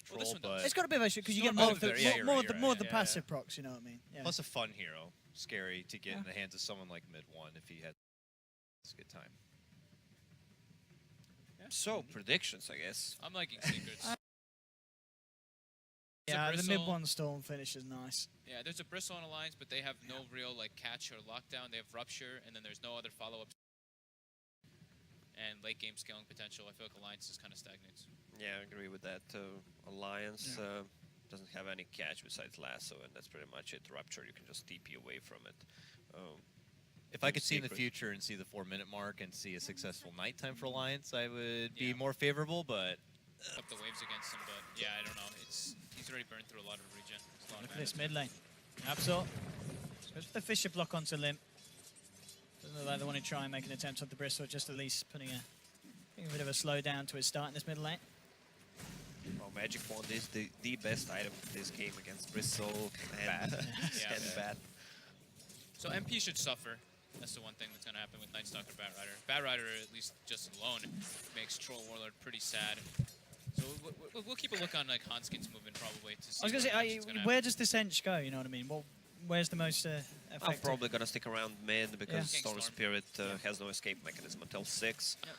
troll, this one but does. It's got a bit of a because you get Storm more of the out of there. Yeah, more of the yeah. passive procs. You know what I mean? Yeah. plus a fun hero. Scary to get in the hands of someone like mid-1 if he had. It's a good time. So, predictions, I guess. I'm liking Secrets. Yeah, the Bristle. mid-1 Storm finish is nice. Yeah, there's a Bristle on Alliance, but they have no real like catch or lockdown. They have Rupture, and then there's no other follow-up. And late game scaling potential. I feel like Alliance is kind of stagnates. Yeah, I agree with that. Alliance doesn't have any catch besides Lasso, and that's pretty much it. Rupture, you can just TP away from it. If I could see in the Secret. future and see the 4-minute mark and see a successful nighttime for Alliance, I would be more favorable, but... Up the waves against him, but yeah, I don't know. He's already burned through a lot of regen. It's a lot Look of at this mana. mid lane. Absol. Goes for the Fisher block onto Limp. Doesn't look like they want to try and make an attempt at the Bristle, just at least putting a bit of a slowdown to his start in this mid lane. Well, Magic Wand is the best item in this game against Bristle and Bat. Yeah. and Bat. So MP should suffer. That's the one thing that's going to happen with Night Stalker Bat Rider. Bat Rider, at least just alone, makes Troll Warlord pretty sad. So we'll keep a look on like Hanskin's movement probably to see. I was going to say, where does this Ench go? You know what I mean? Well, where's the most I'm effective? probably gonna stick around mid because Yeah. Storm Storm. Spirit has no escape mechanism until 6. Yep.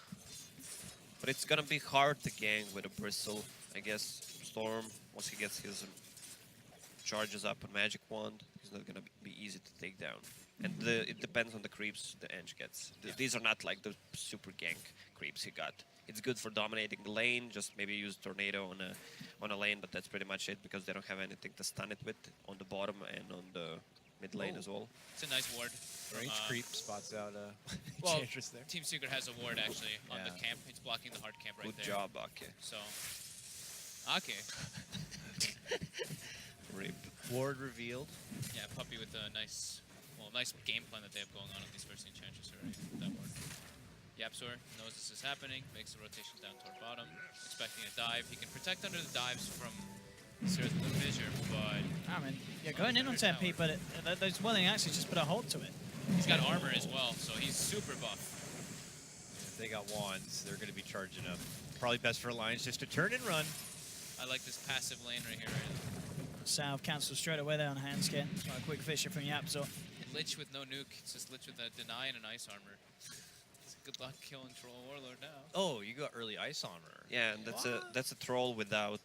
But it's gonna be hard to gank with a Bristle. I guess Storm, once he gets his charges up on Magic Wand, he's not gonna be easy to take down. And it depends on the creeps the Ench gets. These are not like the super gank creeps he got. It's good for dominating the lane, just maybe use Tornado on a lane, but that's pretty much it because they don't have anything to stun it with on the bottom and on the mid lane as well. It's a nice ward. Range creep spots out Well, Enchantress there. Team Secret has a ward actually on the Yeah. camp. It's blocking the hard camp right Good there. job, Ake. So, okay. Rip. Ward revealed. Yeah, Puppy with a nice game plan that they have going on at these first Enchantress already with that ward. Yapzor knows this is happening, makes the rotation down toward bottom, expecting a dive. He can protect under the dives from Sir's Fissure, but I mean, yeah, going in on 10p, but those Welling actually just put a halt to it. he's got armor as well, so he's super buff. If they got wands, they're going to be charging up. Probably best for Alliance just to turn and run. I like this passive lane right here. Right? Salve cancels straight away there on Handskin. Got a quick Fisher from Yapzor. Lich with no nuke. It's just Lich with a deny and an ice armor. Good luck killing Troll Warlord now. Oh, you got early ice armor. Yeah, and that's a troll without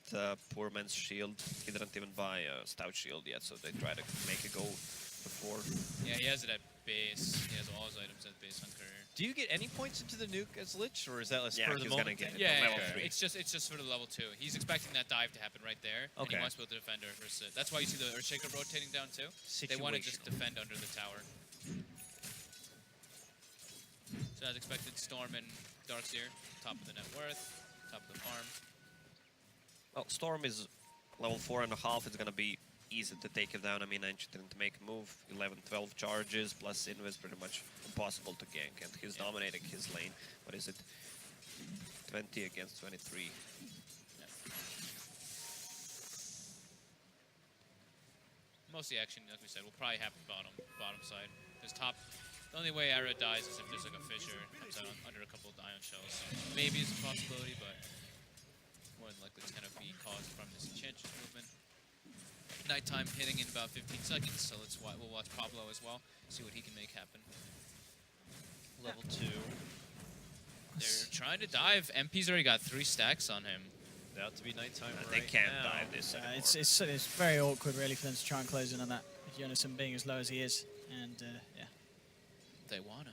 poor man's shield. He didn't even buy a stout shield yet, so they try to make it go before. Yeah, he has it at base. He has all his items at base on career. Do you get any points into the nuke as Lich, or is that Yeah, for the he's moment? gonna get it. Yeah, level 3. it's just for the level 2. He's expecting that dive to happen right there, and he Okay. wants to build the defender versus it. That's why you see the Earthshaker rotating down too. They want to just defend under the tower. So as expected, Storm and Darkseer, top of the net worth, top of the farm. Well, Storm is level 4.5. It's gonna be easy to take him down. I mean, Ench didn't make a move. 11, 12 charges plus Invis, pretty much impossible to gank, and he's dominating his lane. What is it? 20 against 23. Most of the action, like we said, will probably happen bottom side. Because top, the only way Ara dies is if there's like a fissure, comes out under a couple of ion shells. Maybe it's a possibility, but more than likely it's going to be caused from this Enchantress movement. Nighttime hitting in about 15 seconds, so we'll watch Pablo as well, see what he can make happen. Level 2. They're trying to dive. MP's already got 3 stacks on him. About to be nighttime They right can't now. dive this anymore. It's very awkward, really, for them to try and close in on that. With Jonathan being as low as he is, and yeah. They wanna.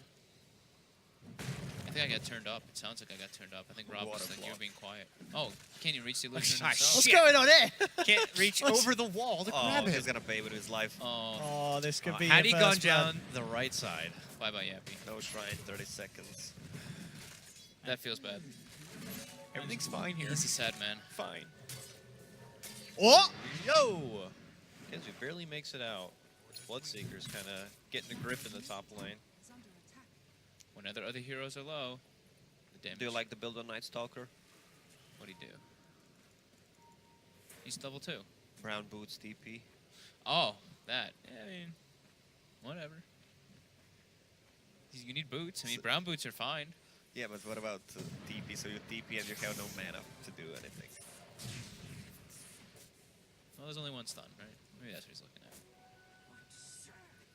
I think I got turned up. It sounds like I got turned up. I think Rob was like, you're being quiet. Oh, can you reach the illusion himself? What's going on here? Can't reach over the wall to grab he's it. gonna pay with his life. Oh, Oh, this could be. Had your he gone first blood. down the right side, bye-bye, Yappy. No shrine, 30 seconds. That feels bad. everything's fine here. This is sad, man. Fine. Oh! Yo! Kenzie barely makes it out. Bloodseeker's kind of getting a grip in the top lane. When other heroes are low, the damage. Do you like the build on Night Stalker? What'd he do? He's level 2. Brown boots, TP. Oh, that. Yeah, I mean, whatever. You need boots. I mean, brown boots are fine. Yeah, but what about TP? So you TP and you have no mana to do anything. was only one stun, right? Maybe that's what he's looking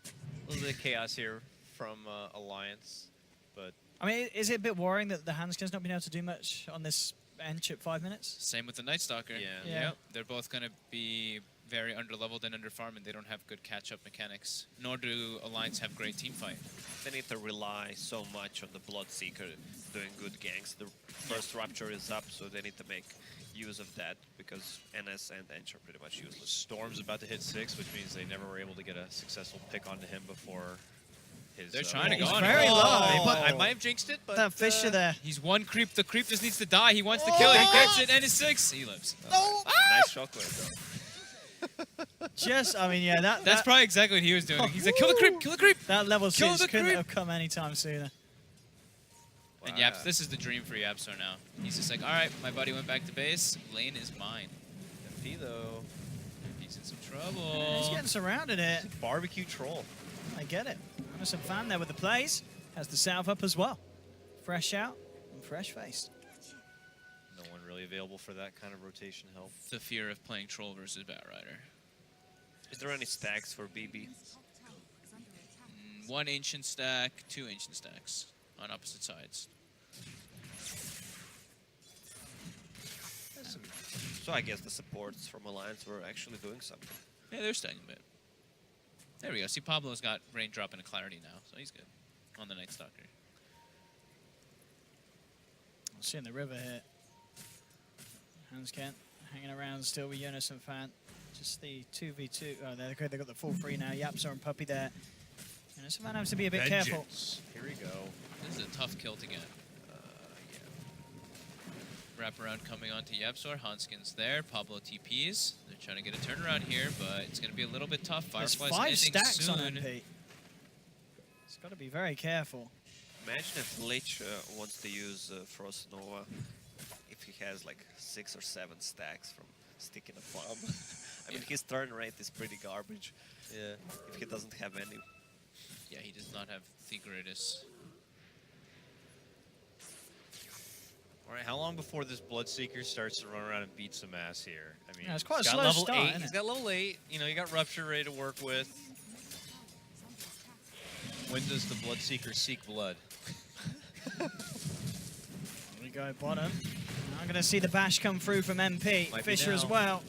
at. A little bit of chaos here from Alliance, but I mean, is it a bit worrying that the Hanskin's not been able to do much on this bench at 5 minutes? Same with the Night Stalker. Yeah. Yep. They're both going to be very underleveled and underfarmed, and they don't have good catch-up mechanics. Nor do Alliance have great team fight. They need to rely so much on the Bloodseeker doing good ganks. The first Rupture is up, so they need to make use of that, because NS and Ench are pretty much useless. Storm's about to hit 6, which means they never were able to get a successful pick onto him before his... They're trying to go He's on. very Oh. low. I might have jinxed it, but... That Fisher there. He's one creep. The creep just needs to die. He wants to kill it. He gets it, and it's 6. He lives. Nice shockwave though. Just, I mean, yeah, That's probably exactly what he was doing. He's like, kill the creep, kill the creep. that level Kill 6 the couldn't creep. have come anytime sooner. And Yaps, this is the dream for Yapsor now. He's just like, all right, my buddy went back to base. Lane is mine. MP, though. He's in some He's trouble. getting surrounded here. Barbecue troll. I get it. Anderson fan there with the plays. Has the salve up as well. Fresh out and fresh face. No one really available for that kind of rotation help. The fear of playing troll versus Batrider. Is there any stacks for BB? 1 ancient stack, 2 ancient stacks on opposite sides. So I guess the supports from Alliance were actually doing something. Yeah, they're stacking a bit. There we go. See, Pablo's got Raindrop and a Clarity now, so he's good on the Night Stalker. Seeing the river here. Hanskin hanging around still with Jonas and Fan. Just the 2v2. Oh, they've got the full free now. Yapsor and Puppy there. Jonas and Fan has to be a bit careful. Here we go. This is a tough kill to get. Wraparound coming onto Yapsor. Hanskin's there. Pablo TPs. They're trying to get a turnaround here, but it's going to be a little bit tough. There's Firefly's 5 ending stacks soon. on MP. It's got to be very careful. Imagine if Lich wants to use Frost Nova, if he has like 6 or 7 stacks from sticking a bomb. I mean, his turn rate is pretty garbage. Yeah. If he doesn't have any. Yeah, he does not have the greatest. All right, how long before this Bloodseeker starts to run around and beat some ass here? I mean, Yeah, it's quite he's a got slow level start, 8. isn't He's it? got level 8. You know, you got Rupture ready to work with. When does the Bloodseeker seek blood? Here we go, bottom. Now I'm going to see the bash come through from MP. Might be Fisher as now. well.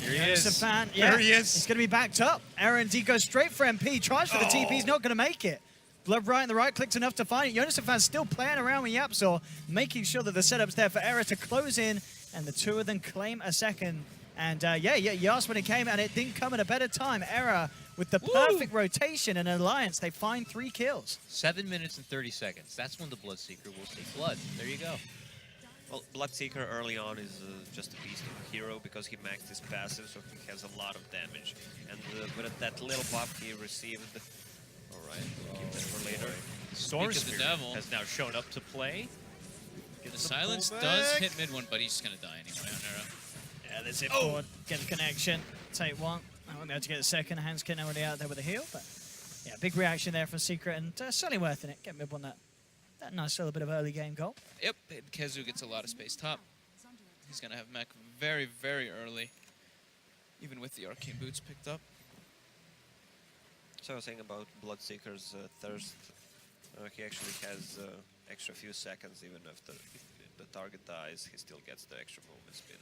Here he Jonas is. and Fan. Yeah, There he is. He's going to be backed up. Aaron D goes straight for MP. Tries for the TP. He's not going to make it. Blood right and the right clicks enough to find it. Jonas and Fan still playing around with Yapsor, making sure that the setup's there for Era to close in, and the two of them claim a second. And Yas when it came, and it didn't come at a better time. Era with the perfect rotation and Alliance, they find 3 kills. 7 minutes and 30 seconds. That's when the Bloodseeker will seek blood. There you go. Well, Bloodseeker early on is just a beast of a hero because he maxed his passive, so he has a lot of damage. And with that little buff he received, alright, we'll keep that for later. Storm Speak of the Spirit devil. has now shown up to play. The Gets silence pullback. does hit mid one, but he's just going to die anyway on Era. Yeah, there's it forward. Get the connection. Take one. I won't be able to get a second. Hanskin already out there with a heal, but yeah, big reaction there from Secret, and certainly worth it. Get mid one that nice little bit of early game goal. Yep, and Kezu gets a lot of space top. He's going to have mech very, very early, even with the Arcane Boots picked up. So I was saying about Bloodseeker's thirst. He actually has extra few seconds, even if the target dies, he still gets the extra movement speed.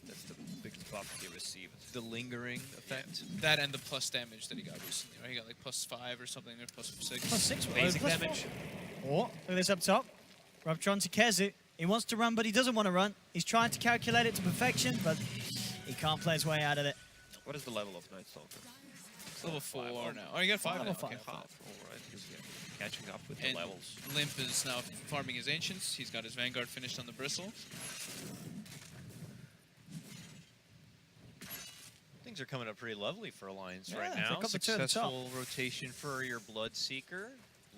That's the biggest buff he received. The lingering effect. That and the plus damage that he got recently, right? He got like +5 or something, or +6. +6. Basic +4. damage. Oh, look at this up top. Ruptron to Kezu. He wants to run, but he doesn't want to run. He's trying to calculate it to perfection, but he can't play his way out of it. What is the level of Night Stalker? It's level 4 now. Oh, you got 5 now. Level Okay. 5. Alright, he's catching up with And the levels. Limp is now farming his Ancients. He's got his Vanguard finished on the Bristle. Things are coming up pretty lovely for Alliance Yeah, right they've now. got the two at the top. Successful rotation for your Bloodseeker.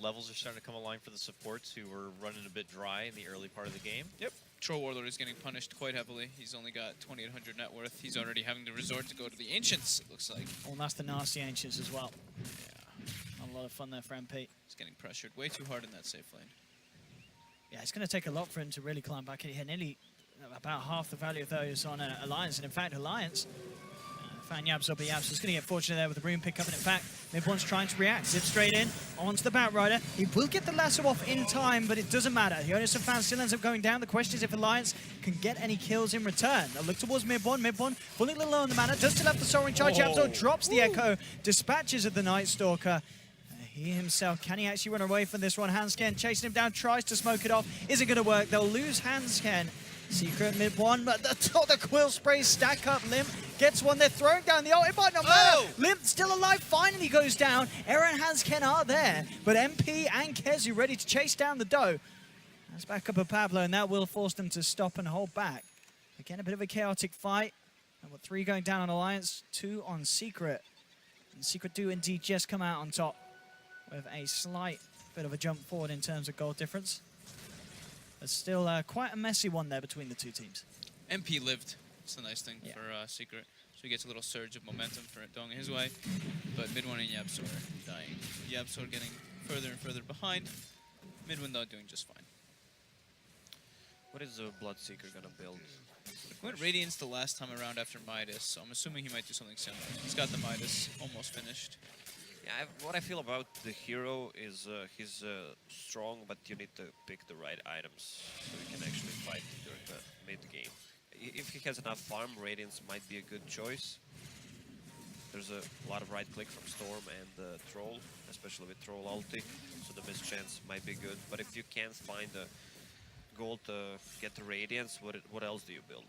Levels are starting to come online for the supports who were running a bit dry in the early part of the game. Yep. Troll Warlord is getting punished quite heavily. He's only got 2,800 net worth. He's already having to resort to go to the Ancients, it looks like. Oh, and that's the nasty Ancients as well. Yeah. Not a lot of fun there for MP. He's getting pressured way too hard in that safe lane. Yeah, it's going to take a lot for him to really climb back in here. Nearly about half the value of those on Alliance. And in fact, Alliance Found Yabso, but Yabso's going to get fortunate there with the rune pickup. And in fact, Mid1's trying to react. Zip straight in onto the Batrider. He will get the lasso off in time, but it doesn't matter. Jonas and Fan still ends up going down. The question is if Alliance can get any kills in return. They'll look towards Mid1. Mid1 fully a little low on the mana. Does still have the Soaring Charge. Yabso drops the Echo. Dispatches of the Night Stalker. He himself, can he actually run away from this one? Hansken chasing him down, tries to smoke it off. Isn't going to work. They'll lose Hansken. Secret Mid1, but the Quill Sprays stack up. Limp gets one. They're throwing down the ult. It might not matter. Limp still alive. Finally goes down. Era and Hansken are there, but MP and Kezu ready to chase down the doe. That's back up of Pablo, and that will force them to stop and hold back. Again, a bit of a chaotic fight. And with 3 going down on Alliance, 2 on Secret. And Secret do indeed just come out on top with a slight bit of a jump forward in terms of goal difference. There's still quite a messy one there between the two teams. MP lived. It's the nice thing Yeah. for Secret. So he gets a little surge of momentum for it going his way. But Mid1 and Yabso are dying. Yabso getting further and further behind. Mid1 though doing just fine. What is the Bloodseeker gonna build? He went Radiance the last time around after Midas, so I'm assuming he might do something similar. He's got the Midas almost finished. Yeah, what I feel about the hero is he's strong, but you need to pick the right items so you can actually fight during the mid-game. If he has enough farm, Radiance might be a good choice. There's a lot of right-click from Storm and Troll, especially with Troll ulti, so the mischance might be good. But if you can't find a gold to get the Radiance, what else do you build?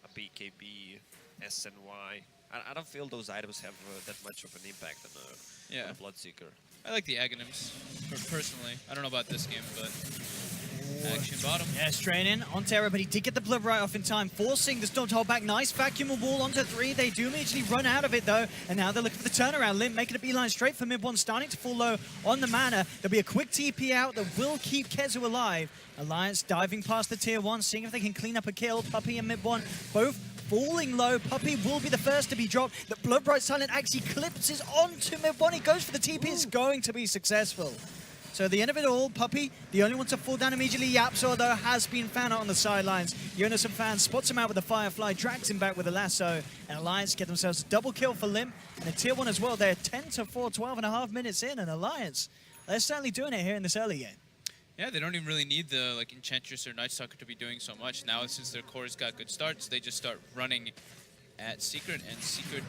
A BKB, SNY? I don't feel those items have that much of an impact on a Bloodseeker. I like the Aghanims, personally. I don't know about this game, but action bottom. Yeah, straight in on Terra, but he did get the blood right off in time, forcing the Storm to hold back. Nice vacuum wall onto 3. They do immediately run out of it, though, and now they're looking for the turnaround. Limp making a beeline straight for Mid1, starting to fall low on the mana. There'll be a quick TP out that will keep Kezu alive. Alliance diving past the tier 1, seeing if they can clean up a kill. Puppey and Mid1 both falling low. Puppey will be the first to be dropped. The Bloodbright Silent actually clips onto Mid1. He goes for the TP. It's going to be successful. So at the end of it all, Puppey, the only one to fall down immediately. Yapso, though, has been found out on the sidelines. Jonas and Fan spots him out with a Firefly, drags him back with a lasso, and Alliance get themselves a double kill for Limp, and a tier 1 as well. They're 10-4, 12.5 minutes in, and Alliance, they're certainly doing it here in this early game. Yeah, they don't even really need the Enchantress or Night Stalker to be doing so much. Now, since their core's got good starts, they just start running at Secret, and Secret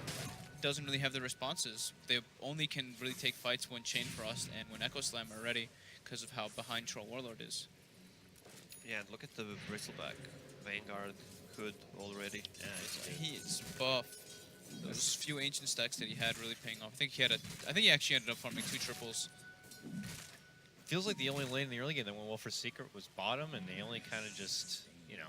doesn't really have the responses. They only can really take fights when Chain Frost and when Echo Slam are ready because of how behind Troll Warlord is. Yeah, and look at the Bristleback. Vanguard, Hood already. Yeah, he is buff. Those few ancient stacks that he had really paying off. I think he actually ended up farming 2 triples. Feels like the only lane in the early game that went well for Secret was bottom, and they only kind of just, you know,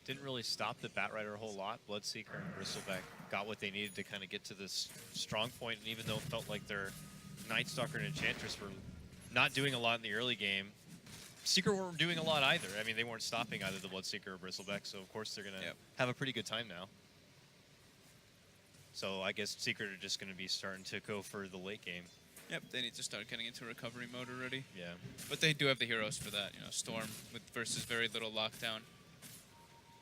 didn't really stop the Batrider a whole lot. Bloodseeker and Bristleback got what they needed to kind of get to this strong point, and even though it felt like their Night Stalker and Enchantress were not doing a lot in the early game, Secret weren't doing a lot either. I mean, they weren't stopping either the Bloodseeker or Bristleback, so of course they're going to have a pretty good time now. So I guess Secret are just going to be starting to go for the late game. Yep, they need to start getting into recovery mode already. Yeah. But they do have the heroes for that. You know, Storm versus very little lockdown.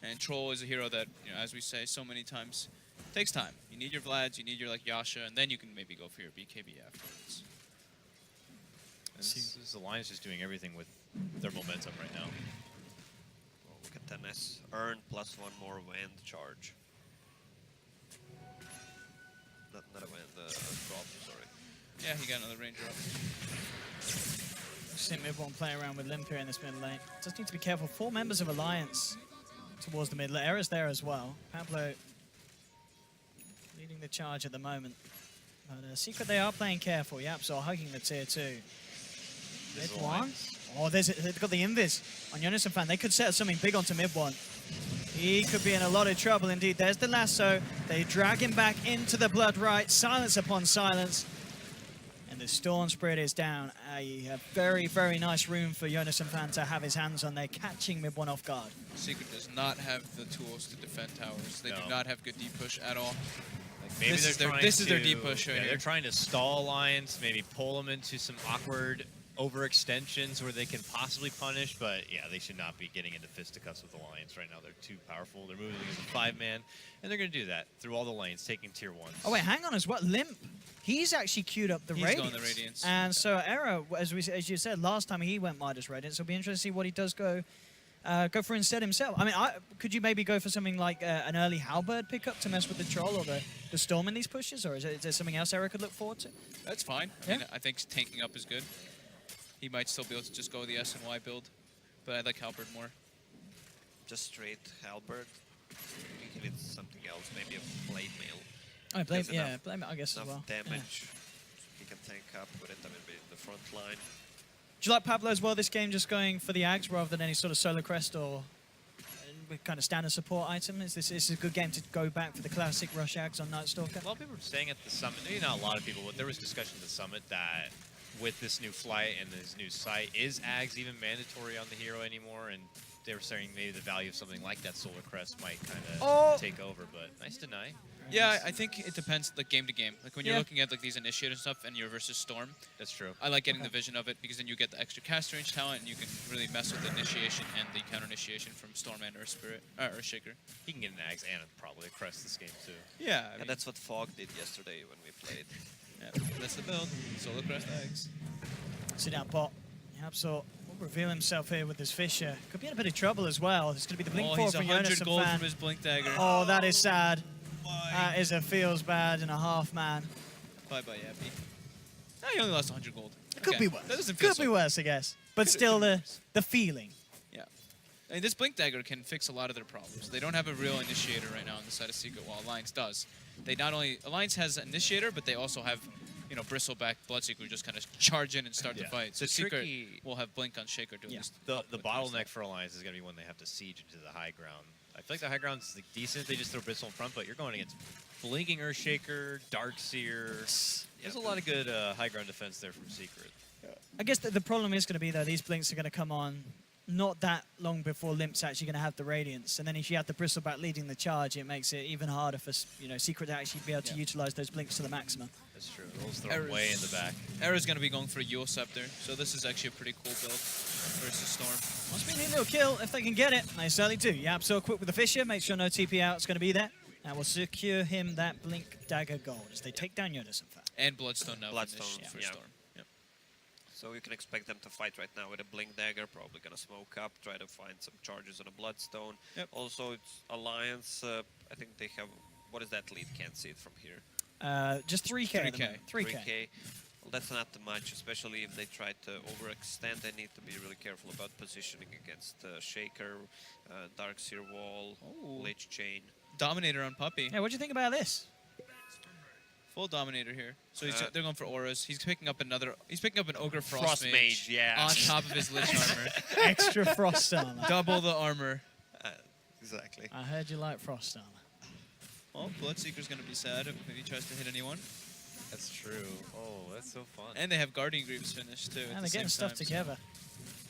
And Troll is a hero that, you know, as we say so many times, takes time. You need your Vlads, you need your Yasha, and then you can maybe go for your BKB afterwards. And this Alliance is doing everything with their momentum right now. Well, look at Tennis. Earn +1 more wind charge. Not a wind, drop, sorry. Yeah, he got another ranger up. Just think Mid1 playing around with Limp here in this mid lane. Just need to be careful. 4 members of Alliance towards the mid lane. Era's there as well. Pablo leading the charge at the moment. But Secret, they are playing careful. Yapso hugging the tier 2. Mid1. Oh, they've got the invis on Jonas and Fan. They could set something big onto Mid1. He could be in a lot of trouble indeed. There's the lasso. They drag him back into the blood right. Silence upon silence. And the Storm Spirit is down. A very, very nice room for Jonas and Fan to have his hands on. They're catching Mid1 off guard. Secret does not have the tools to defend towers. They do not have good deep push at all. Like maybe this is their deep push right yeah, here. they're trying to stall Alliance, maybe pull them into some awkward overextensions where they can possibly punish, but yeah, they should not be getting into fisticuffs with Alliance right now. They're too powerful. They're moving as a 5-man, and they're going to do that through all the lanes, taking tier 1s. Oh, wait, hang on as well. Limp, he's actually queued up the He's Radiance. going the Radiance. And so Era, as you said, last time he went Midas Radiance. It'll be interesting to see what he does go for instead himself. I mean, could you maybe go for something like an early Halberd pickup to mess with the Troll or the Storm in these pushes, or is there something else Era could look forward to? That's fine. I mean, I think tanking up is good. He might still be able to just go with the S and Y build, but I like Halberd more. Just straight Halberd. Usually it's something else, maybe a blade mail. Oh, blame, There's yeah, enough- blame it, I guess, as Enough well. Yeah. damage. He can tank up with it, I mean, be in the front line. Do you like Pablo as well this game, just going for the Ags rather than any sort of solo crest or kind of standard support item? Is this a good game to go back for the classic rush Ags on Night Stalker? A lot of people were saying at the summit, maybe not a lot of people, but there was discussion at the summit that with this new flight and this new site, is Ags even mandatory on the hero anymore? And they were saying maybe the value of something like that Solar Crest might kind of take over, but nice deny. Yeah, I think it depends, like game to game. Like when you're Yeah. looking at like these initiator stuff and you're versus Storm, That's true. I like getting the vision of it because then you get the extra cast range talent and you can really mess with the initiation and the counter initiation from Storm and Earth Spirit or Shaker. He can get an Ags and probably a Crest this game too. Yeah, And that's what Fog did yesterday when we played. that's the build. Solar Crest eggs. Sit down, bot. Yapsor will reveal himself here with this Fisher. Could be in a bit of trouble as well. It's going to be the Blink 4 he's from 100 Jonas gold Fan. from his Blink Dagger. Oh, that is sad. That is a feels bad and a half, man. Bye-bye, Yappy. Oh, he only lost 100 gold. It could Okay, be worse. That doesn't feel Could so be worse, I guess. But still, the feeling. Yeah. I mean, this Blink Dagger can fix a lot of their problems. They don't have a real initiator right now on the side of Secret, while Alliance does. They not only... Alliance has an initiator, but they also have, you know, Bristleback, Bloodseeker who just kind of charge in and start the Yeah. fight. So The Secret tricky- will have Blink on Shaker doing this. The quick bottleneck stuff. for Alliance is going to be when they have to siege into the high ground. I feel like the high ground's like, decent. They just throw Bristle in front, but you're going against Blinking Earthshaker, Darkseer. There's a lot of good high ground defense there from Secret. I guess the problem is going to be, though, these Blinks are going to come on not that long before Limp's actually going to have the Radiance. And then if you have the Bristleback leading the charge, it makes it even harder for Secret to actually be able to utilize those Blinks to the maximum. That's true. They'll just throw them way in the back. Era's going to be going for a Yule Scepter, so this is actually a pretty cool build versus Storm. Must be a neat little kill if they can get it. They certainly do. Yapsor quick with the Fisher, make sure no TP out's going to be there. And will secure him that Blink Dagger gold as they take down Jonas and Fat. And Bloodstone now Bloodstone, for yeah. Storm. Yep. So you can expect them to fight right now with a Blink Dagger, probably gonna smoke up, try to find some charges on a Bloodstone. Yep. Also, it's Alliance, I think they have, what is that lead? Can't see it from here. Just 3K. 3K. 3K. Well, that's not too much, especially if they try to overextend. They need to be really careful about positioning against Shaker, Darkseer Wall, Oh. Lich Chain. Dominator on Puppy. Yeah, what do you think about this? Full Dominator here. So they're going for auras. He's picking up an Ogre Frost Mage, yeah. on top of his Lich armor. Extra Frost Armor. Double the armor. Exactly. I heard you like Frost Armor. Well, Bloodseeker's going to be sad if he tries to hit anyone. That's true. Oh, that's so fun. And they have Guardian Greaves finished too. And they're getting stuff together.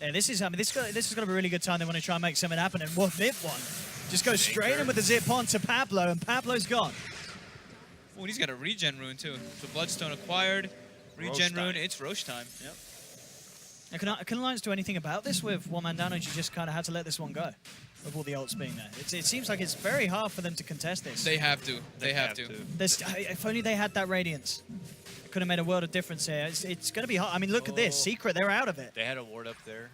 Yeah, this is going to be a really good time. They want to try and make something happen. And what Mid1 just goes straight in with the zip on to Pablo, and Pablo's gone. Oh, and he's got a regen rune too. So Bloodstone acquired. Regen Roche rune. time. It's Roche time. Yep. Now, can Alliance do anything about this with one man down, or you just kind of had to let this one go with all the ults being there? It seems like it's very hard for them to contest this. They have to. They have to. If only they had that Radiance. It could have made a world of difference here. It's going to be hard. I mean, look at this. Secret, they're out of it. They had a ward up there.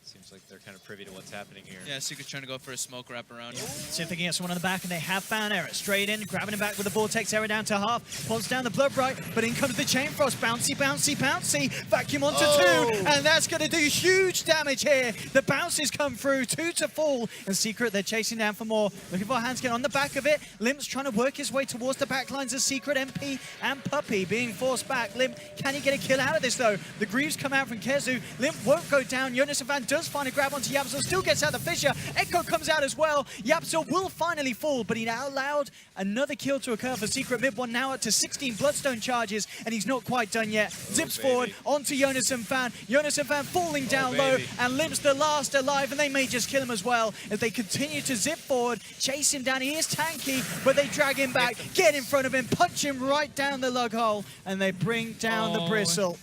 Seems like they're kind of privy to what's happening here. Yeah, Secret's trying to go for a smoke wrap around. See if they can get someone on the back, and they have found Era. Straight in, grabbing him back with the Vortex. Era down to half. Pulls down the Blood Bright, but in comes the Chain Frost. Bouncy, bouncy, bouncy. Vacuum onto two, and that's going to do huge damage here. The bounces come through, 2 to fall. And Secret, they're chasing down for more. Looking for hands get on the back of it. Limp's trying to work his way towards the back lines of Secret, MP, and Puppy being forced back. Limp, can he get a kill out of this, though? The Greaves come out from Kezu. Limp won't go down. Jonas and Van does find a grab onto Yapsor, still gets out the Fisher. Echo comes out as well. Yapsor will finally fall, but he now allowed another kill to occur for Secret. Mid1 now up to 16 Bloodstone charges, and he's not quite done yet. Zips forward onto Jonas and Fan. Jonas and Fan falling down low, and Limp's the last alive, and they may just kill him as well as they continue to zip forward, chase him down. He is tanky, but they drag him back, get in front of him, punch him right down the lug hole, and they bring down the Bristle.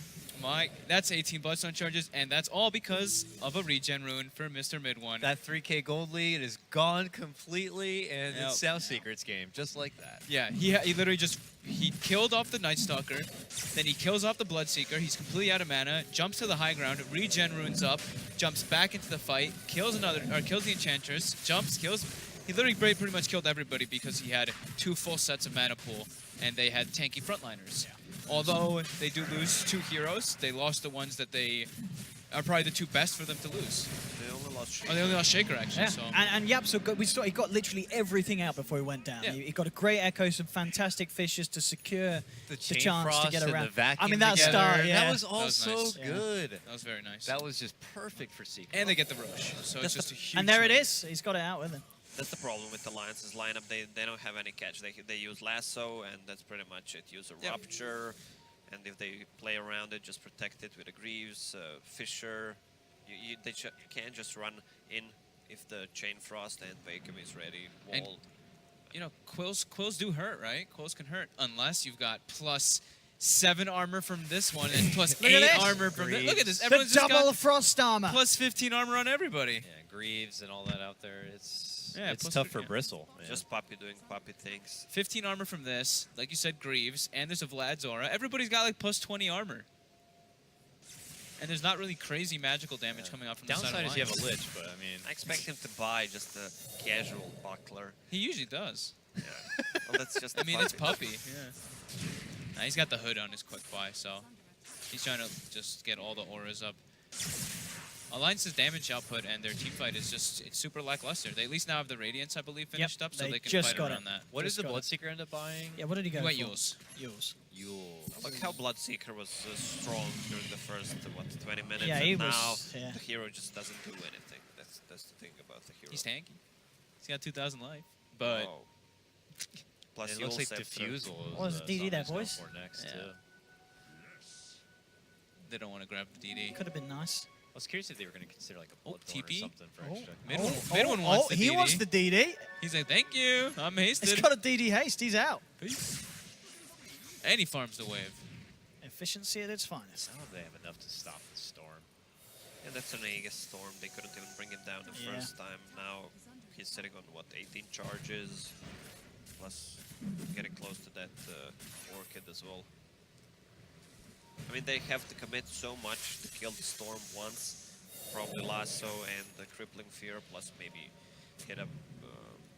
That's 18 Bloodstone charges, and that's all because of a regen rune for Mr. Mid1. That 3K gold lead is gone completely, and Yep. it's South Secret's game, just like that. Yeah, he literally just he killed off the Night Stalker, then he kills off the Bloodseeker. He's completely out of mana, jumps to the high ground, regen runes up, jumps back into the fight, kills the Enchantress, jumps, kills. He literally pretty much killed everybody because he had 2 full sets of mana pool, and they had tanky frontliners. Although they do lose 2 heroes, they lost the ones that they are probably the 2 best for them to lose. They only lost Shaker. Oh, they only lost Shaker actually. Yeah. So. And Yapso, he got literally everything out before he went down. Yeah. He got a great echo, some fantastic fishes to secure The chance to Chainfrost get and around. the vacuum I mean, that together, start, yeah. that was all was so nice. Yeah. good. That was very nice. That was just perfect for Secret. And they get the Roche, so it's just a huge And there it win. is. He's got it out with him. That's the problem with Alliance's lineup. They don't have any catch. They use Lasso, and that's pretty much it. Use a Yep. Rupture, and if they play around it, just protect it with a Greaves, Fissure. They can't just run in if the Chain Frost and Vacuum is ready. And- Wall. You know, quills do hurt, right? Quills can hurt unless you've got +7 armor from this one and Look at +8 this. armor from this. Look at this. The Everyone's just double got frost armor. +15 armor on everybody. Yeah, Greaves and all that out there. It's Yeah, it's plus tough the- for yeah. Bristle. Man. Just Puppy doing Puppy things. 15 armor from this, like you said, Greaves, and there's a Vlad's aura. Everybody's got like +20 armor. And there's not really crazy magical damage coming out from the side downside of is you have a Alliance. Lich, but I mean, I expect him to buy just a casual Buckler. He usually does. Yeah. Well, that's just. I mean, it's Puppy. Puppy. Yeah. Nah, he's got the hood on his quick buy, so he's trying to just get all the auras up. Alliance's damage output and their team fight is it's super lackluster. They at least now have the Radiance, I believe, finished up, so they they can just fight got around it. that. what Just did the got it. Bloodseeker end up buying? Yeah, what did he go He went for? Yules. Yules. Yule. Look how Bloodseeker was strong during the first 20 minutes, Yeah, and he now was, yeah. the hero just doesn't do anything. That's the thing about the hero. He's tanky. He's got 2,000 life. But Oh. Plus, And he it looks like also have Diffusal is What was the DD there, something boys? to go for next, Yeah. too. they don't want to grab the DD. Could have been nice. I was curious if they were going to consider like a Oh, Bloodthorn or TP? something for Oh. extra. Mid-one wants the he DD. wants the DD. He's like, thank you. I'm hasted. He's got a DD haste. He's out. Peace. And he farms the wave. Efficiency at its finest. I don't know if they have enough to stop the storm. And that's an Aegis Storm. They couldn't even bring him down the Yeah. first time. Now he's sitting on, what, 18 charges? Plus getting close to that Orchid as well. I mean, they have to commit so much to kill the Storm once. Probably Lasso and the Crippling Fear, plus maybe hit a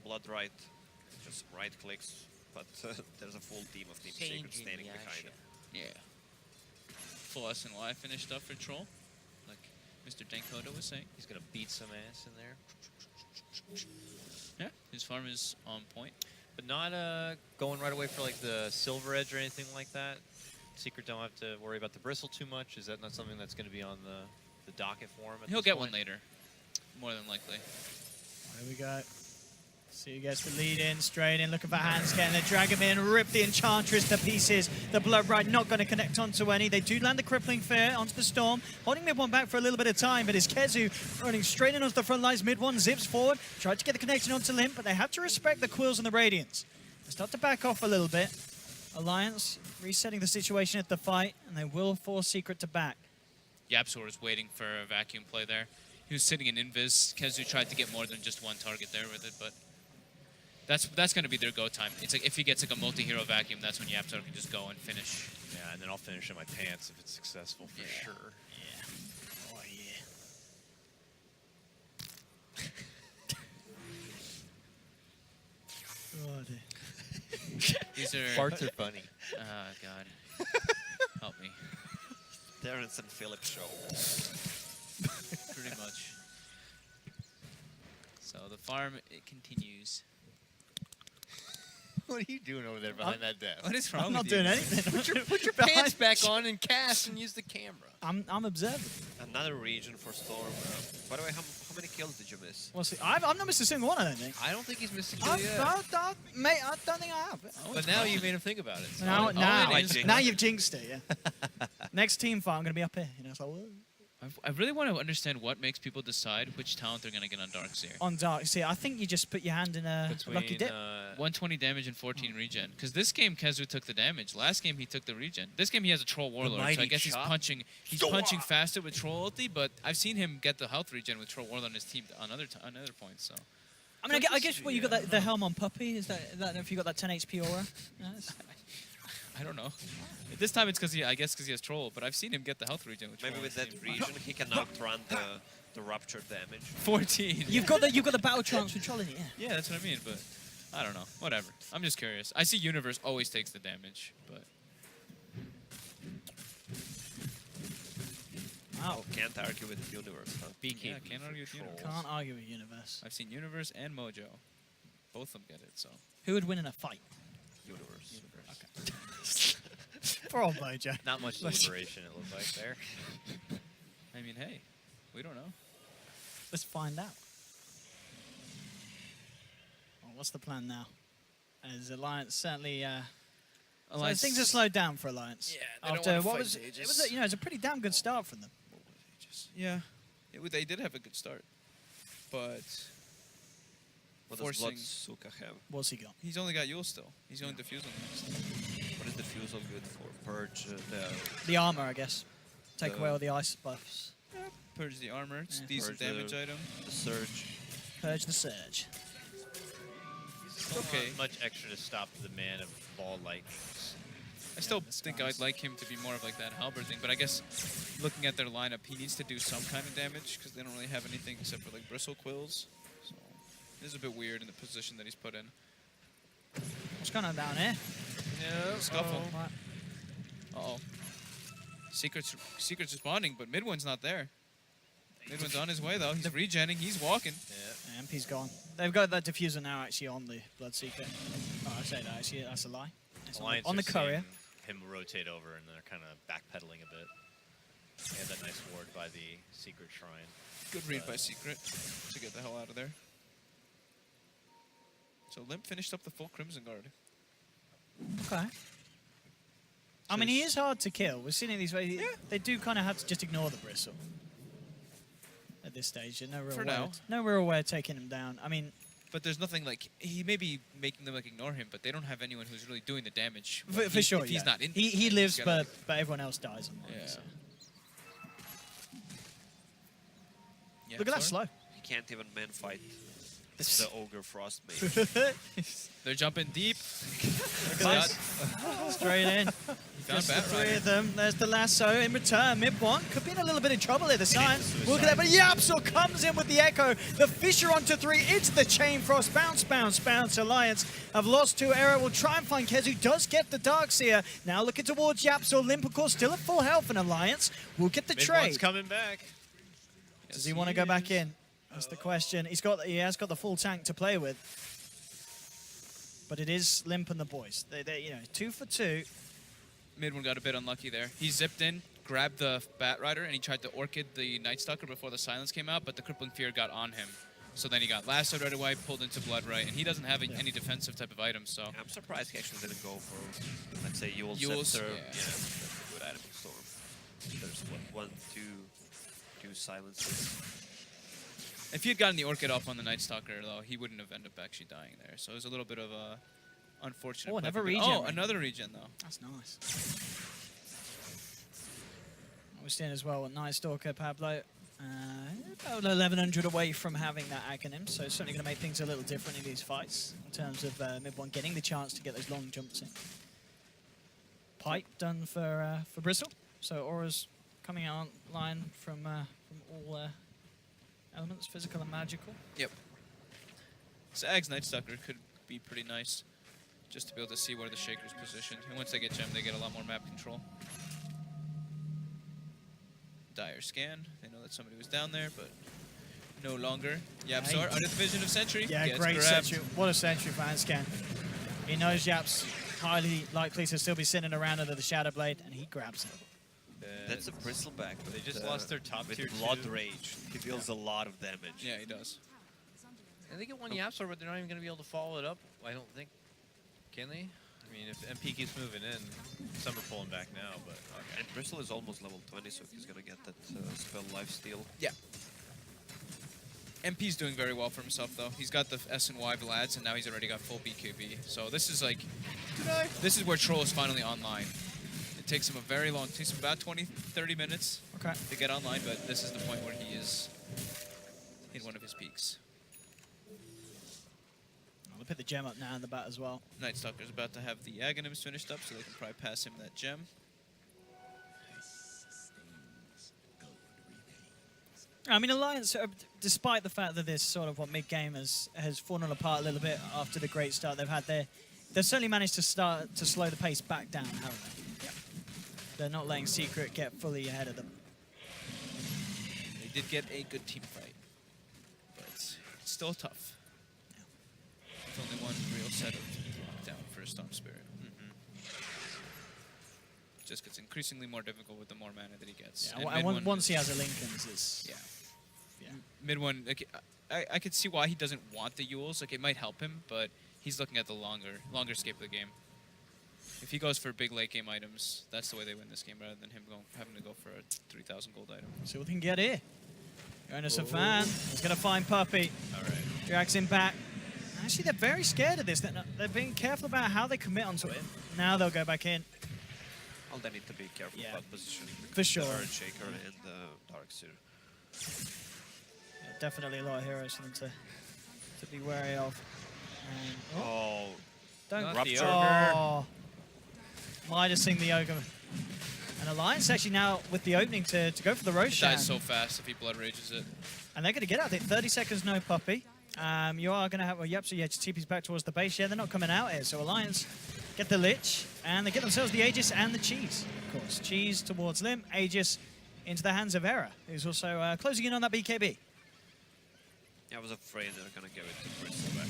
Bloodright. Just right clicks. But there's a full team of Team Secret standing behind him. Yeah. Full SNY finished up for Troll, like Mr. Denkoda was saying. He's going to beat some ass in there. Yeah, his farm is on point. But not going right away for like the Silver Edge or anything like that. Secret don't have to worry about the Bristle too much. Is that not something that's going to be on the docket for him? At He'll this get point? one later, more than likely. There we go. So he gets the lead in, straight in, looking for hands, getting the Dragon in, rip the Enchantress to pieces. The Blood Ride not going to connect onto any. They do land the Crippling Fear onto the Storm, holding Mid-1 back for a little bit of time, but it's Kezu running straight in onto the front lines. Mid-1 zips forward, tried to get the connection onto Limp, but they have to respect the Quills and the Radiance. They start to back off a little bit. Alliance resetting the situation at the fight, and they will force Secret to back. Yapsor is waiting for a vacuum play there. He was sitting in Invis. Kezu tried to get more than just one target there with it, but that's going to be their go time. It's like if he gets like a multi-hero vacuum, that's when Yapsor can just go and finish. Yeah, and then I'll finish in my pants if it's successful for Yeah. sure. Yeah. Oh, yeah. Oh, dear. These are Farts are funny. Oh God, help me. Terrence and Philip show. Pretty much. So the farm it continues. What are you doing over there behind that desk? What is wrong I'm not with you? doing anything. Put your pants back on and cast and use the camera. I'm observing. Another region for Storm. By the way, how many kills did you miss? Well, see, I've not missed a single one, I don't think. I don't think he's missing I you yet. mate, I don't think I have. But now you made him think about it. So Now, it now, is- now you've jinxed it, yeah. Next team fight, I'm going to be up here. You know, it's like, whoa. I really want to understand what makes people decide which talent they're going to get on Darkseer. On Darkseer, I think you just put your hand in a lucky dip. 120 damage and 14 regen. Because this game, Kezu took the damage. Last game, he took the regen. This game, he has a Troll Warlord, so I mighty guess he's chop. punching. He's punching faster with Troll ulti, but I've seen him get the health regen with Troll Warlord on his team on other points. So I mean, I guess what you got the helm on Puppy is that if you got that 10 HP aura. Yeah, I don't know. This time it's because I guess because he has Troll, but I've seen him get the health regen with Troll. Maybe with on that his team. region, he can outrun the rupture damage. 14. you've got the battle trance with trolling it. Yeah. Yeah, that's what I mean, but I don't know. Whatever. I'm just curious. I see Universe always takes the damage, but Wow. Oh, can't argue with the universe, huh? BKB. yeah, can't argue with Troll. Universe. Can't argue with Universe. I've seen Universe and Mojo. Both of them get it, so. Who would win in a fight? Universe. Poor old Mojo. Not much deliberation, it looks like there. I mean, hey, we don't know. Let's find out. Well, what's the plan now? As Alliance certainly. So things have slowed down for Alliance. Yeah, they don't After wanna what fight was Aegis. it was it was a pretty damn good start from them. Yeah, they did have a good start, but What does Forcing- Bloodsuka have? What's he got? he's only got Yule still. He's going Diffusal next. What is the fusel good for? Purge The armor, I guess. Take The- away all the ice buffs. Purge the armor. It's Yeah. a decent Purge damage item. the surge. Purge the surge. Okay. Not much extra to stop the man of ball lightnings. I still the think skies. I'd like him to be more of like that halberd thing, but I guess looking at their lineup, he needs to do some kind of damage because they don't really have anything except for like bristle quills. So this is a bit weird in the position that he's put in. What's going on down here? No, scuffle. Right. Uh-oh. Secret's responding, but Midwin's not there. Midwin's on his way though. He's regenning. He's walking. Yeah. MP's gone. They've got that diffuser now actually on the Bloodseeker. Oh, I say that actually, that's a lie. It's Alliance on the are courier. seeing him rotate over, and they're kind of backpedaling a bit. They had that nice ward by the secret shrine. Good read by Secret to get the hell out of there. So Limp finished up the full Crimson Guard. Okay. I mean, he is hard to kill. We've seen it these ways. They do kind of have to just ignore the bristle at this stage. There's no real For way. now. No real way of taking him down. I mean, But there's nothing like he may be making them like ignore him, but they don't have anyone who's really doing the damage. for sure, if he's yeah. not in. He there, lives, he's gotta- but everyone else dies. On Yeah. so. Yeah, Look at that sorry? slow. He can't even man fight the ogre frost mage. They're jumping deep. Look at this. Straight in. He found Just the Bat three Rider. of them. There's the lasso in return. Mid-1 could be in a little bit of trouble here. The sign. suicide. Look at that. But Yapsor comes in with the echo. The Fisher onto 3. It's the Chain Frost. Bounce, bounce, bounce. Alliance have lost 2. Era will try and find Kezu. Does get the Darkseer. Now looking towards Yapsor. Limp, of course, still at full health. And Alliance will get the Mid-one's trade. coming back. Does he want to go back in? That's the question. He has got the full tank to play with. But it is Limp and the boys. They 2 for 2. Midwin got a bit unlucky there. He zipped in, grabbed the Bat Rider, and he tried to Orchid the Night Stalker before the silence came out, but the Crippling Fear got on him. So then he got lassoed right away, pulled into Blood Right, and he doesn't have any defensive type of items, so. I'm surprised he actually didn't go for, let's say, Yule's Yule's, Scepter. yeah. Yeah, that's a good item in Storm. There's what, 1, 2 silences. If he had gotten the Orchid off on the Night Stalker, though, he wouldn't have ended up actually dying there. So it was a little bit of a unfortunate. Oh, play another for Mid- regen Oh, ring. another regen, though. That's nice. We're seeing as well with Night Stalker, Pablo. About 1100 away from having that Aghanim, so it's certainly going to make things a little different in these fights in terms of Mid-1 getting the chance to get those long jumps in. Pipe done for Bristle, so Aura's coming out line from all elements, physical and magical. Yep. Zag's Night Stalker could be pretty nice, just to be able to see where the Shaker's positioned. And once they get Gem, they get a lot more map control. Dire scan. They know that somebody was down there, but no longer. Yapsar, Hey. under the vision of Sentry. Yeah, gets great grabbed. Sentry. What a Sentry fan scan. He knows Yap's highly likely to still be sitting around under the Shadow Blade, and he grabs it. That's a bristleback. They with, just lost their top with tier Blood 2. Rage. He deals a lot of damage. Yeah, he does. And they get one Yapsor, but they're not even going to be able to follow it up. I don't think. Can they? I mean, if MP keeps moving in, some are pulling back now, but okay. And Bristle is almost level 20, so he's gonna get that spell lifesteal. Yeah. MP's doing very well for himself, though. He's got the S and Y Vlads, and now he's already got full BKB. So this is like, this is where Troll is finally online. It takes him a very long, takes him about 20, 30 minutes to get online, but this is the point where he is in one of his peaks. We'll put the gem up now in the bat as well. Night Stalker's about to have the Aghanims finished up, so they can probably pass him that gem. I mean, Alliance, despite the fact that this sort of mid-game has fallen apart a little bit after the great start they've had there, they've certainly managed to slow the pace back down, haven't they? Yep. They're not letting Secret get fully ahead of them. They did get a good team fight, but it's still tough. Yeah. With only one real set of down for a Storm Spirit. Just gets increasingly more difficult with the more mana that he gets. Yeah, and once he has a Linken's, it's... Yeah. Mid one, like, I could see why he doesn't want the Yules. Like, it might help him, but he's looking at the longer scape of the game. If he goes for big late game items, that's the way they win this game, rather than him having to go for a 3,000 gold item. See what we can get here. Jonas a fan. He's going to find Puppey. All right. Drags him back. Actually, they're very scared of this. They're being careful about how they commit onto it. Now they'll go back in. Well, they need to be careful about positioning. For sure. The Earth Shaker and the Dark Seer. Yeah, definitely a lot of heroes for them to be wary of. And, don't Rupture. Oh, Midasing the Ogre. And Alliance actually now with the opening to go for the Roshan. He dies so fast if he Blood Rages it. And they're going to get out there. 30 seconds, no Puppey. You are going to have, well, yep, so yeah, just TP's back towards the base. Yeah, they're not coming out here. So Alliance get the Lich, and they get themselves the Aegis and the Cheese, of course. Cheese towards Lim, Aegis into the hands of Era, who's also closing in on that BKB. Yeah, I was afraid they were going to give it to Bristle back.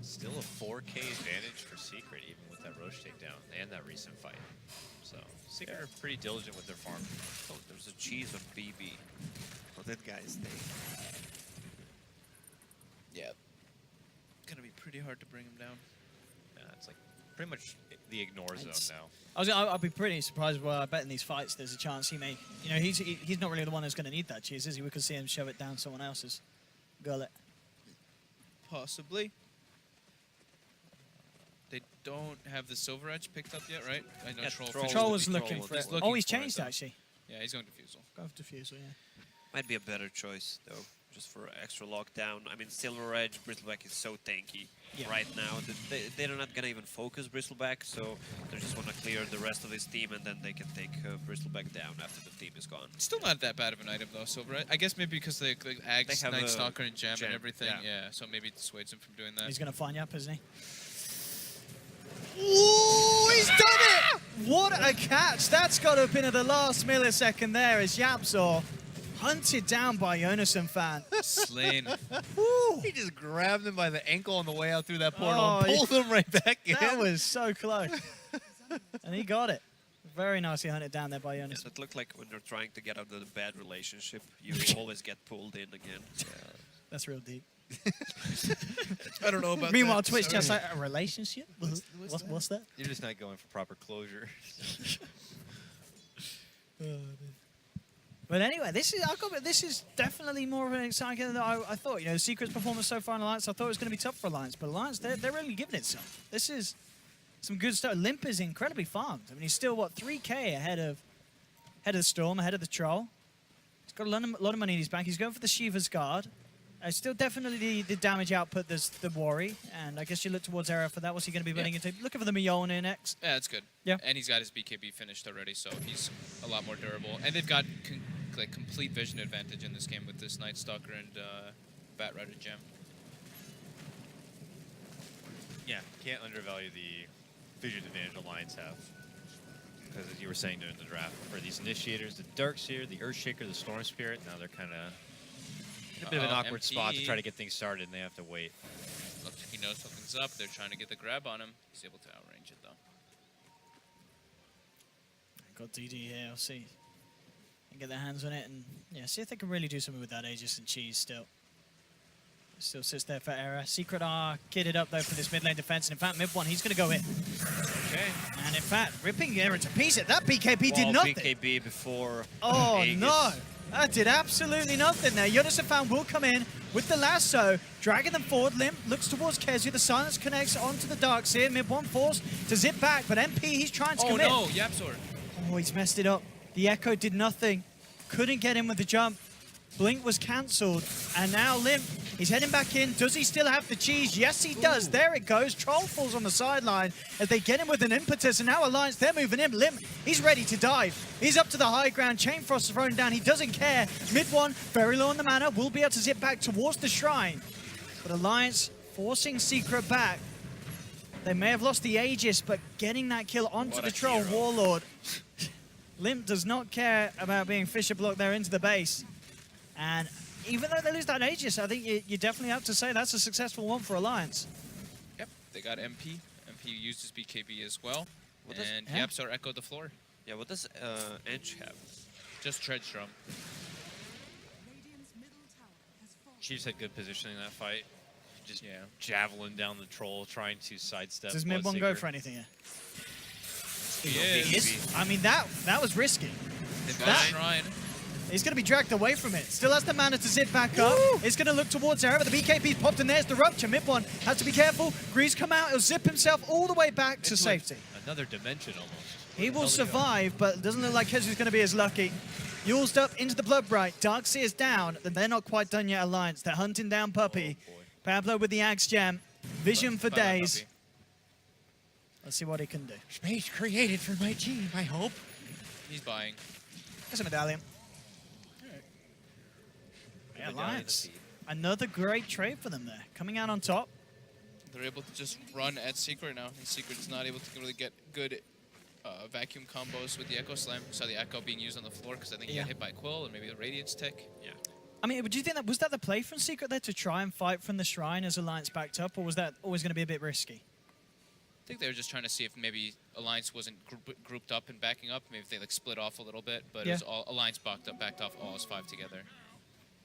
Still a 4K advantage for Secret, even with that Roche takedown and that recent fight. So Secret are pretty diligent with their farm. Oh, there's a cheese on BB. Oh, that guy's thing. Yeah. Gonna be pretty hard to bring him down. Yeah, it's like pretty much the ignore zone now. I'd be pretty surprised. Well, I bet in these fights there's a chance he may. You know, he's not really the one who's going to need that cheese, is he? We could see him shove it down someone else's gullet. Possibly. They don't have the Silver Edge picked up yet, right? I know Yeah, Troll was looking for it. He's looking Oh, he's for it, changed though. actually. Yeah, he's going Diffusal. Go for Diffusal, yeah. Might be a better choice, though, just for extra lockdown. I mean, Silver Edge, Bristleback is so tanky right now that they're not going to even focus Bristleback, so they just want to clear the rest of his team, and then they can take Bristleback down after the team is gone. Still not that bad of an item, though, Silver Edge. I guess maybe because they Ags, have Night a Stalker, and Gem and gem, everything. yeah. Yeah, so maybe it dissuades him from doing that. He's going to find you up, isn't he? Ooh, he's done it! What a catch! That's got to have been at the last millisecond there as Yapzor hunted down by Jonasen fan. Slain. He just grabbed him by the ankle on the way out through that portal Oh, and pulled him right back in. That was so close. And he got it. Very nicely hunted down there by Yeah, Jonasen. it looked like when you're trying to get out of a bad relationship, you always get pulled in again. That's real deep. I don't know about Meanwhile, that. Twitch Sorry. just like, a relationship? What's that? You're just not going for proper closure. But anyway, this is definitely more of an exciting game than I thought. You know, the Secret's performance so far in Alliance, I thought it was going to be tough for Alliance, but Alliance, they're really giving it some. This is some good stuff. Limp is incredibly farmed. I mean, he's still, what, 3K ahead of the Storm, ahead of the Troll. He's got a lot of money in his bank. He's going for the Shiva's Guard. Still definitely the damage output, there's the Worry, and I guess you look towards Era for that. What's he going to be running into? Looking for the Mjolnir next. Yeah, that's good. Yeah. And he's got his BKB finished already, so he's a lot more durable. And they've got complete vision advantage in this game with this Night Stalker and Bat Rider Gem. Yeah, can't undervalue the vision advantage Alliance have. Because as you were saying during the draft, for these initiators, the Darkseer, the Earthshaker, the Storm Spirit, now they're kind of in a bit of an awkward spot to try to get things started, and they have to wait. Looks like he knows something's up. They're trying to get the grab on him. He's able to outrange it, though. Got DD here, I'll see. And get their hands on it, and yeah, see if they can really do something with that Aegis and Cheese still. Still sits there for Era. Secret are kitted up, though, for this mid lane defense. And in fact, mid one, he's going to go in. Okay. And in fact, ripping Era to pieces. That BKB did Well, nothing. BKB before Oh, Aegis. no. That did absolutely nothing there. Yonasafan will come in with the lasso, dragging them forward. Limp looks towards Kezu. The silence connects onto the Darkseer. Mid one forced to zip back, but MP, he's trying to Oh commit. no, Yapzor. Oh, he's messed it up. The Echo did nothing. Couldn't get in with the jump. Blink was cancelled. And now Limp, he's heading back in. Does he still have the cheese? Yes, he does. There it goes. Troll falls on the sideline as they get him with an impetus. And now Alliance, they're moving in. Limp, he's ready to dive. He's up to the high ground. Chain Frost is thrown down. He doesn't care. Mid one, very low on the mana. Will be able to zip back towards the shrine. But Alliance forcing Secret back. They may have lost the Aegis, but getting that kill onto What the a Troll hero. Warlord. Limp does not care about being Fisher blocked there into the base. And even though they lose that Aegis, I think you definitely have to say that's a successful one for Alliance. Yep, they got MP. MP used his BKB as well. What does- And Yeah. Yapzor echoed the floor. Yeah, what does Edge have? Just Tread Drum. Chiefs had good positioning in that fight. Just Yeah. javelin down the troll, trying to sidestep. Does mid one go Bloodseeker. for anything here? He He is. is? I mean, that was risky. They've got That- Shrine. He's going to be dragged away from it. Still has the mana to zip back up. He's going to look towards Era, but the BKB's popped, and there's the rupture. Mid one has to be careful. Grease come out. He'll zip himself all the way back to Into safety. Another dimension almost. He will Where the hell did he go? survive, but it doesn't look like Kezu's going to be as lucky. Yuled up into the Bloodbright. Darkseer's down, and they're not quite done yet, Alliance. They're hunting down Puppy. Oh, boy. Pablo with the Axe Gem. Vision for Bye-bye, days. Puppy. Let's see what he can do. Space created for my team, I hope. He's buying. There's a medallion. Yeah, Medallion Alliance. of Seed. Another great trade for them there. Coming out on top. They're able to just run at Secret now, and Secret's not able to really get good vacuum combos with the Echo Slam. We saw the Echo being used on the floor because I think he Yeah. got hit by Quill and maybe the Radiance tick. Yeah. I mean, do you think was that the play from Secret there to try and fight from the shrine as Alliance backed up, or was that always going to be a bit risky? I think they were just trying to see if maybe Alliance wasn't grouped up and backing up. Maybe if they like split off a little bit, but Yeah. it was all Alliance backed off all as 5 together.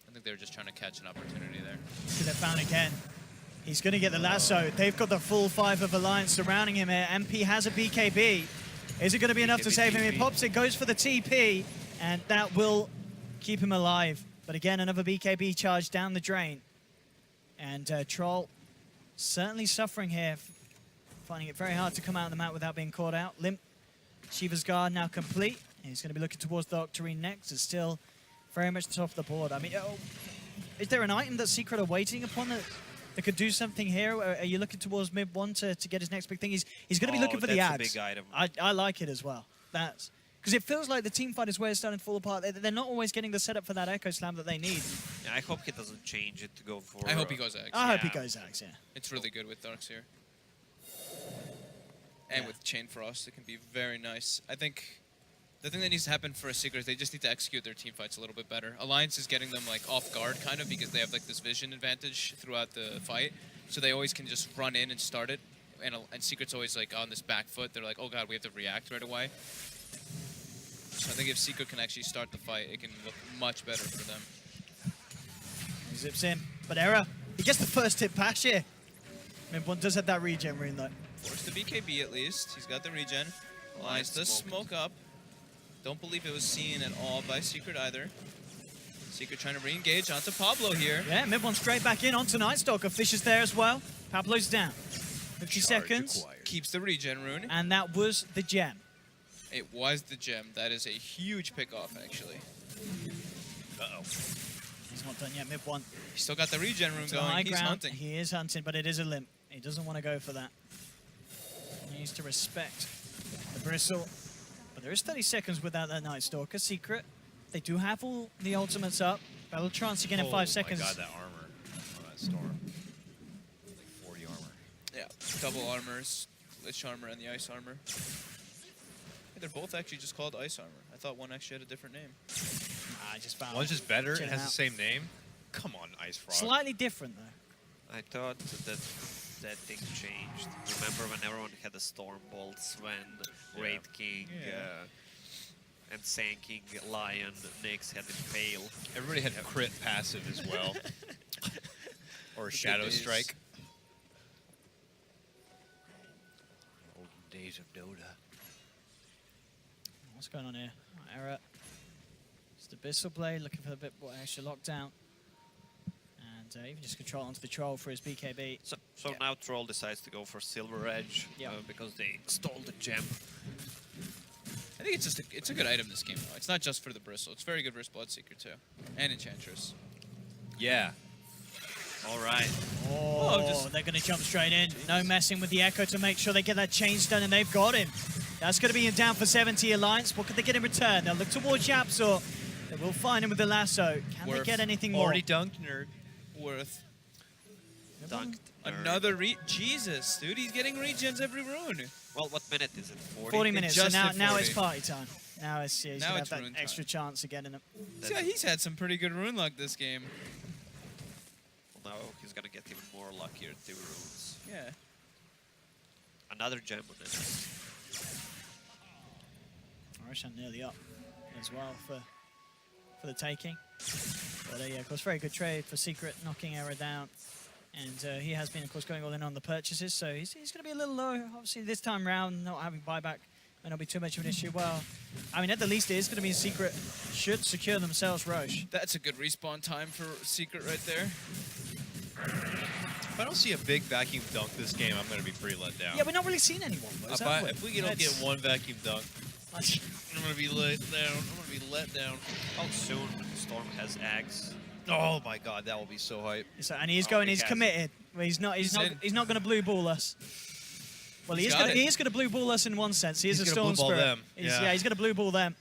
I think they were just trying to catch an opportunity there. Because they found again. He's going to get the lasso. They've got the full 5 of Alliance surrounding him here. MP has a BKB. Is it going to be enough to BKB, save him? He TP. pops it, goes for the TP, and that will keep him alive. But again, another BKB charge down the drain. And Troll certainly suffering here, finding it very hard to come out of the map without being caught out. Limp, Shiva's guard now complete. He's going to be looking towards the Octarine next. It's still very much top of the board. I mean, is there an item that Secret are waiting upon that could do something here? Or are you looking towards mid one to get his next big thing? He's going to be looking for the that's ads. a big item. I like it as well. That's because it feels like the team fight is where it's starting to fall apart. They're not always getting the setup for that Echo Slam that they need. Yeah, I hope he doesn't change it to go for. I hope he goes Axe. I hope he Yeah. goes Axe, yeah. It's really good with Darkseer. And Yeah. with Chain Frost, it can be very nice. I think the thing that needs to happen for a Secret is they just need to execute their team fights a little bit better. Alliance is getting them like off guard kind of because they have like this vision advantage throughout the fight. So they always can just run in and start it. And Secret's always like on this back foot. They're like, oh god, we have to react right away. So I think if Secret can actually start the fight, it can look much better for them. He zips in. But Era, he gets the first hit pass here. Mid one does have that regen rune though. Force the BKB at least. He's got the regen. Alliance does smoked. smoke up. Don't believe it was seen at all by Secret either. Secret trying to re-engage onto Pablo here. Yeah, mid one straight back in onto Nightstalker. Fish is there as well. Pablo's down. 50 seconds. Keeps the regen rune. And that was the gem. It was the gem. That is a huge pick-off, actually. Uh-oh. He's not done yet, mid one. He's still got the regen rune To the high going. He's ground. hunting. He is hunting, but it is a limp. He doesn't want to go for that. He needs to respect the bristle. But there is 30 seconds without that Night Stalker. Secret. They do have all the ultimates up. Battle Trance again in 5 seconds. Oh my god, that armor on that storm. Like 40 armor. Yeah, double armors. Lich armor and the ice armor. Hey, they're both actually just called ice armor. I thought one actually had a different name. I just found One's just better. It Chill has out. the same name. Come on, Ice Frog. Slightly different though. I thought that thing changed. Remember when everyone had the Storm Bolts when Raid King and Sand King, Lion, Nyx had Impale. Everybody had crit passive as well. Or a The Shadow good days. Strike. Olden days of Dota. What's going on here? Error. It's the Bissell Blade looking for a bit more extra lockdown. And even just control onto the Troll for his BKB. So Yeah. now Troll decides to go for Silver Edge Yeah. because they stole the gem. I think it's just it's a good item this game though. It's not just for the Bristle. It's very good versus Bloodseeker too, and Enchantress. Yeah. All right. Oh, just- they're going to jump straight in. No messing with the Echo to make sure they get that change done, and they've got him. That's going to be him down for 70 Alliance. What could they get in return? They'll look towards Yapsor. They will find him with the lasso. Can they Worth. get anything more? Already dunked, nerd. Worth Dunked. another Jesus, dude. He's getting regens every rune. Well, what minute is it? 40 minutes, so just now, hit now it's 40. party time. Now it's, he's Now going to it's have that rune extra time. chance of getting him. Yeah, he's had some pretty good rune luck this game. Well, now he's gonna get even more luckier 2 runes. Yeah. Another gem on it. Roshan nearly up as well for the taking. But yeah, of course, very good trade for Secret, knocking Error down. And he has been, of course, going all in on the purchases, so he's going to be a little low. Obviously, this time round, not having buyback may not be too much of an issue. Well, I mean, at the least, it is going to be Secret should secure themselves Roche. That's a good respawn time for Secret right there. If I don't see a big vacuum dunk this game, I'm going to be pretty let down. Yeah, we've not really seen anyone. Though, have we? If we don't get one vacuum dunk, I'm going to be let down. I'm going to be let down. How soon Storm has Axe? Oh my god, that will be so hype. So, and he's Oh, going. he He's has committed. Well, he's not. He's He's not. in. He's not going to blue ball us. Well, He's he is got going. it. He is going to blue ball us in one sense. He is He's a gonna storm blue ball spirit. them, He's, yeah. he's going to blue ball them.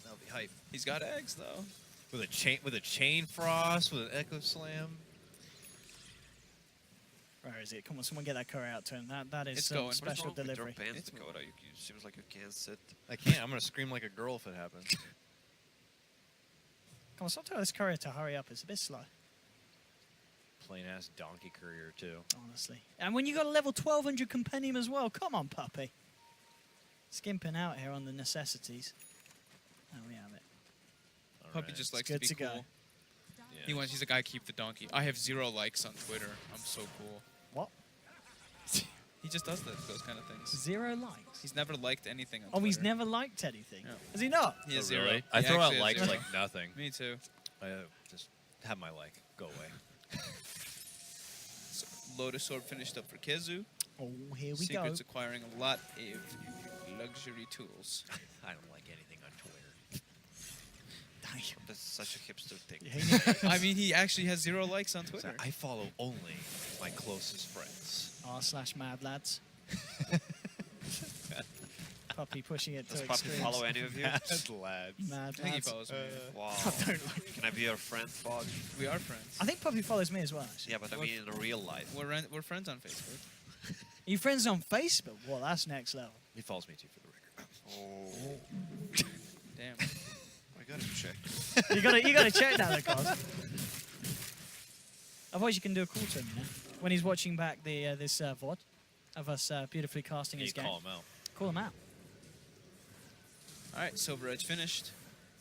That'll be hype. He's got eggs though. With a chain frost, with an echo slam. Where is it? Come on, someone get that curry out to him. That is It's some going. What is special wrong with your delivery. pants, It's Dakota? You seems like you can't sit. I can't. I'm going to scream like a girl if it happens. Come on, stop telling this courier to hurry up. It's a bit slow, Plain ass donkey courier too. honestly. And when you got a level 1200 compendium as well, come on, puppy. Skimping out here on the necessities. There we have it. Puppy Alright. just likes good to to be go. cool. Yeah. He's like, I keep the donkey. I have 0 likes on Twitter. I'm so cool. What? He just does those kind of things. 0 likes. He's never liked anything on Oh, Twitter. he's never liked anything. No. Has he not? He has Oh, 0. really? He I throw out actually has likes 0. like nothing. Me too. I just have my like. Go away. So, Lotus Orb finished up for Kezu. Oh, here we Secret's go. acquiring a lot of luxury tools. I don't like anything on Twitter. Damn. That's such a hipster thing. Yeah, I mean, he actually has 0 likes on Twitter. I follow only my closest friends. r/mad lads. Puppy pushing it Does to Puppy extremes. follow any of you? That's lads. Mad I think he lads. follows me. Wow. I don't like. Can I be your friend, Fog? We are friends. I think Puppy follows me as well. Actually. Yeah, but I mean in real life. We're friends on Facebook. Are you friends on Facebook? Well, that's next level. He follows me too, for the record. Oh. Damn. I gotta check. You gotta check that, of course. Otherwise, you can do a call to him, you know, when he's watching back the this VOD of us beautifully casting You his game. call him out. Call him out. All right, Silver Edge finished.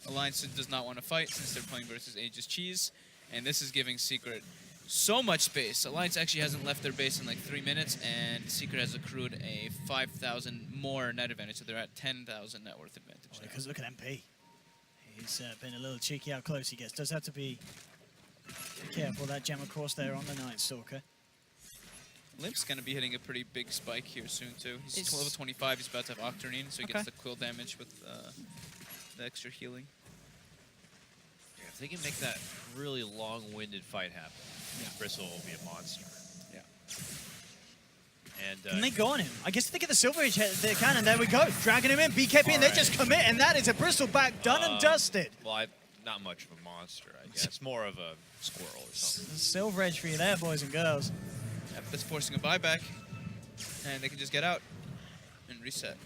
Alliance does not want to fight since they're playing versus Aegis Cheese, and this is giving Secret so much space. Alliance actually hasn't left their base in like 3 minutes, and Secret has accrued a 5,000 more net advantage, so they're at 10,000 net worth advantage now. Because look at MP. He's been a little cheeky how close he gets. Does have to be careful. That gem, of course, there on the Night Stalker. Limp's going to be hitting a pretty big spike here soon, too. He's It's- level 25. He's about to have Octarine, so he Okay. gets the quill damage with the extra healing. Yeah, if they can make that really long-winded fight happen, Yeah. Bristle will be a monster. Yeah. And Can they go on him? I guess if they get the Silver Edge the cannon, there we go. Dragging him in, BKB, and they just commit, and that is a Bristle back done and dusted. Well, not much of a monster, I guess. More of a squirrel or something. Silver Edge for you there, boys and girls. Yep, that's forcing a buyback, and they can just get out and reset.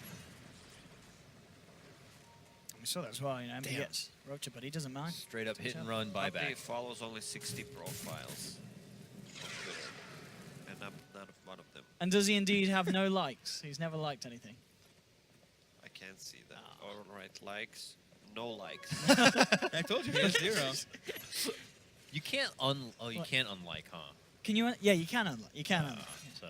We saw that as well, you know, MP Damn. gets Rocha, but he doesn't mind. Straight up hit and out. run Puppy buyback. follows only 60 profiles. And I'm not one of them. And does he indeed have no likes? He's never liked anything. I can't see that. All right, likes. No likes. I told you he has 0. You can't you can't unlike, huh? Can you? Yeah, you can unlock. You can unlock. So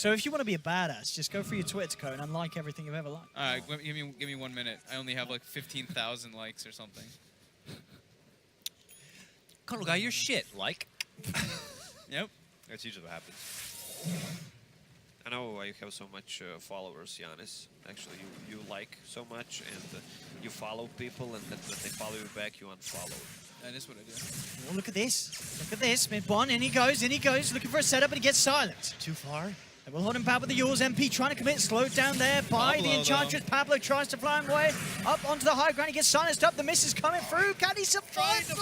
So if you want to be a badass, just go through your Twitter code and unlike everything you've ever liked. All right, give me 1 minute. I only have like 15,000 likes or something. Carl guy, you're shit. Like. Yep. That's usually what happens. I know why you have so much followers, Giannis. Actually, you like so much, and you follow people, and then when they follow you back, you unfollow. That is what I do. Oh, look at this. Look at this. Mid-one, in he goes, looking for a setup, but he gets silenced. Too far? They will hold him back with the Yours. MP trying to commit, slowed down there by Pablo, the Enchantress. Pablo tries to fly him away, up onto the high ground. He gets silenced up. The miss is coming through. Can he survive? The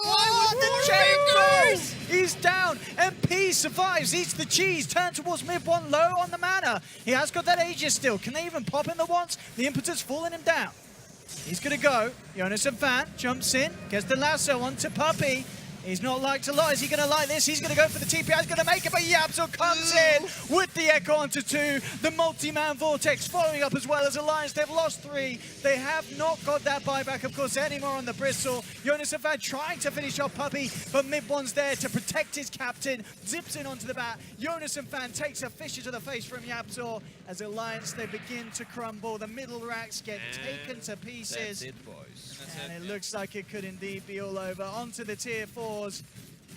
chamber! He's down. MP survives, eats the cheese, turns towards mid-one, low on the mana. He has got that Aegis still. Can they even pop in the once? The impetus falling him down. He's going to go. Jonas and Van jumps in, gets the lasso onto Puppey. He's not liked a lot. Is he going to like this? He's going to go for the TPI. He's going to make it, but Yapsel comes in with the Echo onto 2. The multi-man Vortex following up as well as Alliance. They've lost 3. They have not got that buyback, of course, anymore on the Bristle. Jonas and Van trying to finish off Puppey, but mid-one's there to protect his captain. Zips in onto the bat. Jonas and Van takes a fissure to the face from Yapsel. As Alliance, they begin to crumble. The middle racks get taken to pieces. That's it, boys. And it looks like it could indeed be all over. Onto the tier 4s.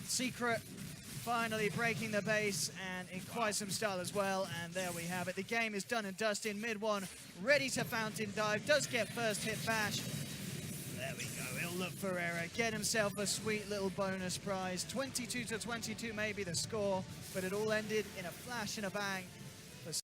Secret finally breaking the base and in quite some style as well. And there we have it. The game is done and dusted. Mid-one ready to fountain dive. Does get first hit bash. There we go. He'll look for error. Get himself a sweet little bonus prize. 22-22 maybe the score. But it all ended in a flash and a bang.